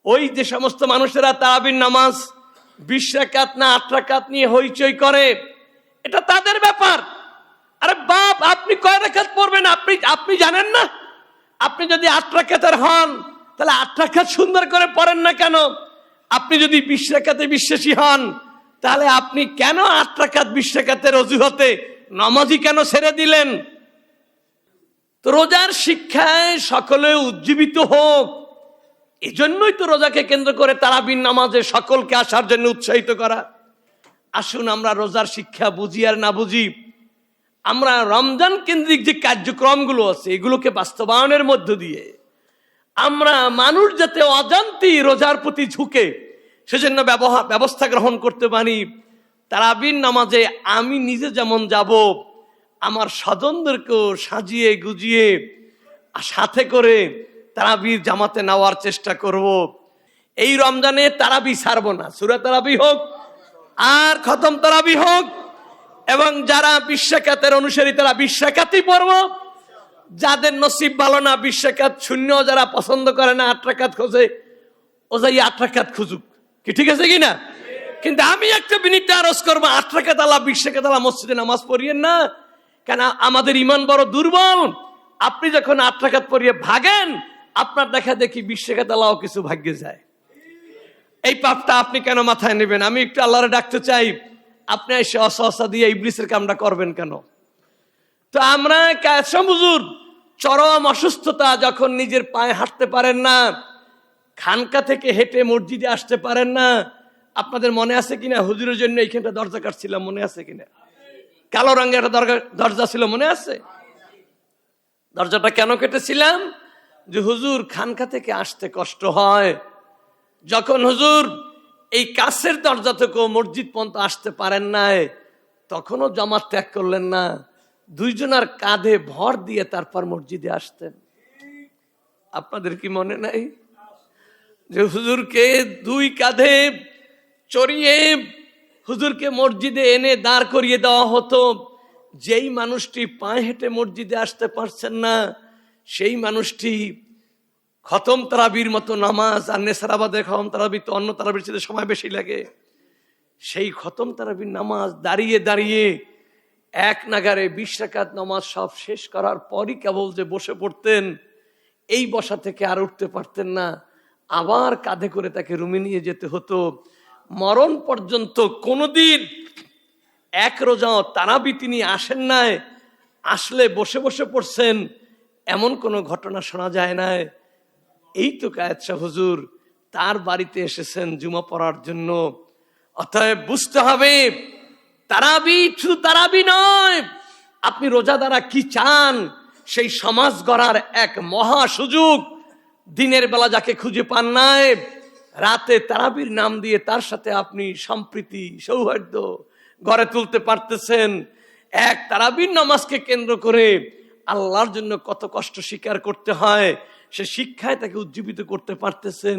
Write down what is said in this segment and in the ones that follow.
ওই যে সমস্ত মানুষেরা তারাবির নামাজ 20 রাকাত না 8 রাকাত নিয়ে হইচই করে, এটা তাদের ব্যাপার। আরে বাপ, আপনি কয় রাকাত পড়বেন আপনি জানেন না? আপনি যদি 8 রাকাতের হন তাহলে 8 রাকাত সুন্দর করে পড়েন না কেন? আপনি যদি 20 রাকাতে বিশ্বাসী হন তাহলে আপনি কেন 8 রাকাত 20 রাকাতের অজুহাতে নামাজই কেন ছেড়ে দিলেন? তো রোজার শিক্ষায় সকলে উজ্জীবিত হোক, এজন্যই তো রোজাকে কেন্দ্র করে তারাবির নামাজে সকলকে আসার জন্য উৎসাহিত করা। আসুন আমরা রোজার শিক্ষা বুঝি আর না বুঝি, আমরা রমজান কেন্দ্রিক যে কার্যক্রমগুলো আছে এগুলোকে বাস্তবায়নের মধ্য দিয়ে আমরা মানুষ যাতে অজান্তেই রোজার প্রতি ঝুঁকে সেজন্য ব্যবস্থা গ্রহণ করতে পারি। তারাবির নামাজে আমি নিজে যেমন যাব, আমার স্বজনদেরকেও সাজিয়ে গুজিয়ে সাথে করে তারাবির জামাতে নেওয়ার চেষ্টা করব। এই রমজানে তারাবি ছাড়ব না, সূরা তারাবি হোক আর খতম তারাবি হোক, এবং যারা 20 রাকাতের অনুসারী তারা 20 রাকাতই পড়ব। যাদের নসিব ভালো না 20 রাকাত শূন্য, যারা পছন্দ করে না 8 রাকাত খোঁজে, ও যাই 8 রাকাত খুঁজুক, কি ঠিক আছে কিনা? কিন্তু আমি একটা বিনীত আরজ করবো, 8 রাকাত আল্লাহ 20 রাকাত আল্লাহ মসজিদে নামাজ পড়িয়েন না, কেন আমাদের ইমান বড় দুর্বল। আপনি যখন 8 রাকাত পড়িয়ে ভাগেন, আপনার দেখা দেখি 20 রাকাত আল্লাহ কিছু ভাগ্যে যায়। এই পাপটা আপনি কেন মাথায় নেবেন? আমি একটু আল্লাহরে ডাকতে চাই, আপনি এসে অসহসা দিয়ে ইবলিসের কামটা করবেন কেন? তো আমরা হুজুর চরম অসুস্থতা, যখন নিজের পায়ে হাঁটতে পারেন না, খানকা থেকে হেঁটে মসজিদে আসতে পারেন না, আপনাদের মনে আছে কিনা হুজুরের জন্য এইখানটা দরজা কাটছিলাম, মনে আছে কিনা? কালো রঙের একটা দরজা ছিল, মনে আছে? দরজাটা কেন কেটেছিলাম? যে হুজুর খানকা থেকে আসতে কষ্ট হয়। যখন হুজুর এই কাছের দরজা থেকেও মসজিদ পর্যন্ত আসতে পারেন নাই, তখনও জামাত ত্যাগ করলেন না, দুইজনার কাঁধে ভর দিয়ে তারপর মসজিদে আসতেন। আপনাদের কি মনে নাই যে হুজুরকে 2 কাঁধে চড়িয়ে হুজুরকে মসজিদে এনে দাঁড় করিয়ে দেওয়া হতো? যেই মানুষটি পায়ে হেঁটে মসজিদে আসতে পারছেন না, সেই মানুষটি খতম তারাবির মতো নামাজ, আর নেসারাবাদের খতম তারাবি তো অন্য তারাবির সাথে সময় বেশি লাগে, সেই খতম তারাবির নামাজ দাঁড়িয়ে দাঁড়িয়ে এক নাগারে 20 রাকাত নামাজ সব শেষ করার পরই কেবল যে বসে পড়তেন, এই বসা থেকে আর উঠতে পারতেন না, আবার কাঁধে করে তাকে রুমে নিয়ে যেতে হতো। মরণ পর্যন্ত কোনোদিন এক রোজাও তারাবি তিনি আসেন নাই, আসলে বসে বসে পড়ছেন, এমন কোনো ঘটনা শোনা যায় না। এই তো কায়েত শাহ হুজুর তার বাড়িতে এসেছেন জুমা পড়ার জন্য। অতএব বুঝতে হবে, তারাবি শুধু তারাবি নয়, আপনি রোজা দ্বারা কি চান সেই সমাজ গড়ার এক মহা সুযোগ। দিনের বেলা যাকে খুঁজে পান নাই, রাতে তারাবির নাম দিয়ে তার সাথে আপনি সম্প্রীতি সৌহার্দ্য গড়ে তুলতে পারতেছেন। এক তারাবির নামাজকে কেন্দ্র করে আল্লাহর জন্য কত কষ্ট স্বীকার করতে হয়, সে শিক্ষায় তাকে উজ্জীবিত করতে পারতেছেন।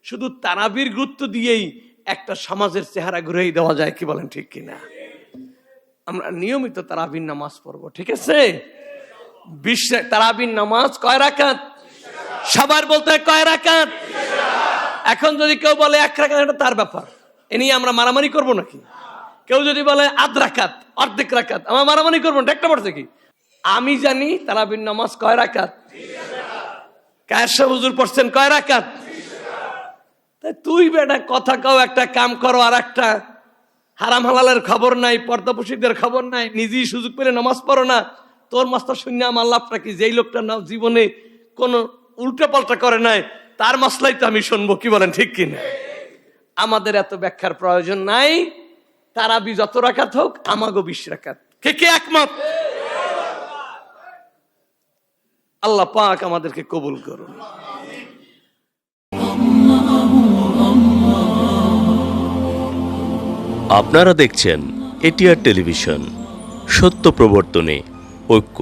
শুধু তারাবির গুরুত্ব দিয়েই একটা সমাজের চেহারা ঘুরেই দেওয়া যায়, কি বলেন ঠিক কিনা? আমরা নিয়মিত তারাবির নামাজ পড়বো, ঠিক আছে? 20 তারাবির নামাজ কয় রাকাত? সবার বলতে হয় কয় রাকাত? এখন যদি কেউ বলে 1 রাকাত, এটা তার ব্যাপার, এ নিয়ে আমরা মারামারি করবো নাকি? কেউ যদি বলে 1/2 রাকাত, অর্ধেক রাকাত, আমরা মারামারি করবো না, একটা পড়ছে কি? আমি জানি তারাবির নামাজ কয় রাকাত। কায়েত শাহ হুজুর পড়ছেন কয় রাকাত? তাই তুই বেটা কথা কও, একটা কাম করো, আর একটা হারাম হালালের খবর নাই, পর্দাপোশীদের খবর নাই, নিজেই সুযোগ পেলে নামাজ পড়ো না। তোর মাস্টার শূন্য আমার লাভটা কি? যেই লোকটা না জীবনে কোনো উল্টা পাল্টা করে নাই, তার মাসলাই তো আমি শুনবো, কি বলেন ঠিক কিনা? আমাদের এত ব্যাখ্যার প্রয়োজন নাই। তারাবি যত রাকাত হোক, আমাগো 20 রাকাত। কে কে একমত? আল্লাহ পাক আমাদেরকে কবুল করুন। আপনারা দেখছেন এটিআর টেলিভিশন, সত্য প্রবর্তনে ঐক্য।